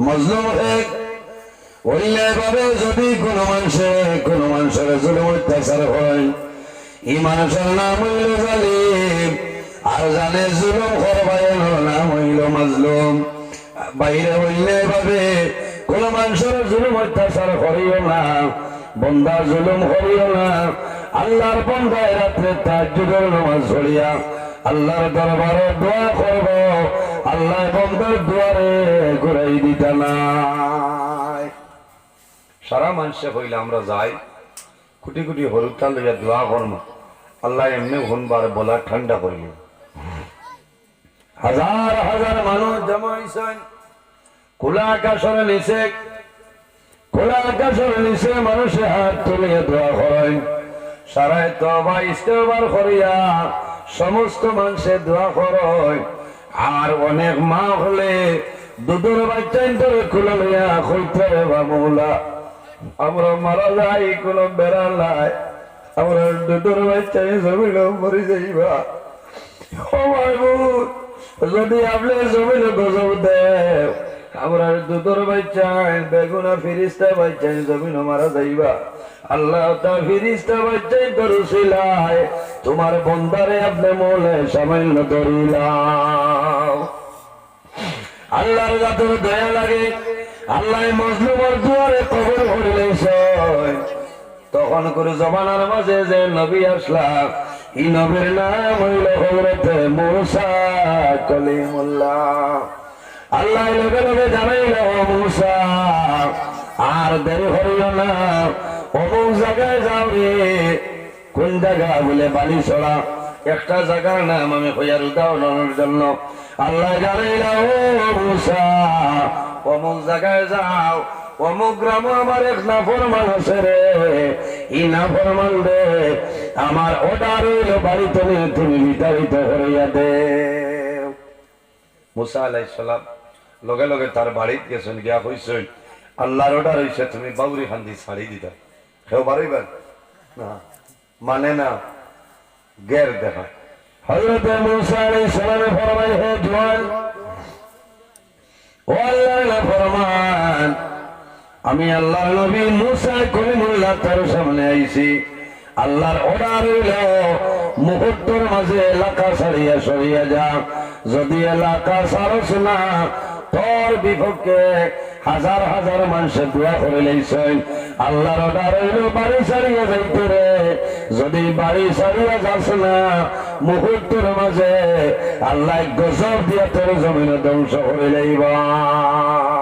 মজলুম এক অন্যায়ভাবে যদি কোনো মানুষের জুলুম অত্যাচার হয়, এই মানুষের নাম হইল জালিম, আর জানে জুলুম করবাইল নাম হইল মাজলুম। বাইরে অন্যায়ভাবে কোনো মানুষের জুলুম অত্যাচার করিও না, বন্দা জুলুম করিও না। আল্লাহর বন্দায় রাত্রে তাহাজ্জুদের নামাজ পড়িয়া আল্লাহর দরবারে দোয়া করব, আল্লাহ বন্দার দুয়ারে ঘুরাই দিতা নাই। সারা মানুষে হইলে আমরা যাই কোটি কোটি হরুতা লইয়া দোয়া করব, আল্লাহ এমনি ঘুনবার বলা ঠান্ডা করিল। হাজার হাজার মানুষ জমা হইছেন খোলা আকাশের নিচে, খোলা আকাশের নিচে মানুষে হাত তুলিয়া দোয়া করেন। সারায় তওবা ইস্তেগফার করিয়া সমস্ত মানুষে দোয়া করেন। আর অনেক মা হলে দুধের বাচ্চা ধরে খুলে লইয়া কইতে বা মৌলা আমরা মারা যাই কোনো বেড়া নাই, আমরা দুধের বাচ্চা জমিল মরে যাইবা। ও মাহবুব, যদি আপনি জমিল গজব দেও, আমরা দুধের বাচ্চা বেগুনা ফিরিস্তা বাচ্চা জমিন মারা যাইবা। আল্লাহ তা ফিরিস্তা বাচ্চাই ধরছিলাই, তোমার বন্দারে আপনি মোলে সামান্য ধরিলাম। আল্লাহর যাদের দয়া লাগে, আল্লাহ মজলুমের দুয়ারে কবর ভরিলেছ। তখন করে জমানার মাঝে যে নবী আসলাম, এই নবীর নাম হইল হযরতে মূসা কলিমুল্লাহ। আল্লাহ লগে লগে জানাইল মূসা আর দেরি হইল না, অমুক জায়গায় যাও রে। কোন জায়গা বলে বালি ছড়া, একটা জায়গার নাম আমি হইয়ার উদাহরণের জন্য আল্লাহ জানাইল ও মূসা অমুক জায়গায় যাও, অমুক গ্রাম আমার এক নাফরমান আছে রে, এই নাফরমান রে আমার অর্ডার হইল বাড়িতে নিয়ে তুমি বিতাড়িত করিয়া দে। মূসা আলাইহিস সালাম লগে লগে তার বাড়িতে গেছেন, গিয়া কইছেন আল্লাহর অর্ডার হইছে তুমি বাউরি খান্দি ছাড়ি দিতা। কেউ বাড়িবার না মানে না, গের দেখা। হযরতে মূসা আলাইহিস সালামে ফরমায়, হে জওয়ান, ও আল্লাহর নাফরমান, আমি আল্লাহর নবী মূসা কলিমুল্লাহ তার সামনে আইছি। আল্লাহর অর্ডার হইল মুহূর্তের মাঝে এলাকা ছাড়িয়া সরিয়া যা। যদি এলাকা ছাড়ছ না, তোর বিপক্ষে হাজার হাজার মানুষের দোয়া করে লইছেন। আল্লাহর অর্ডার হইল বাড়ি ছাড়িয়া যাইতে রে। যদি বাড়ি ছাড়িয়া যাস না, মুহূর্তের মাঝে আল্লাহ গজব দিয়া তোর জমিনে ধ্বংস করে লইবা।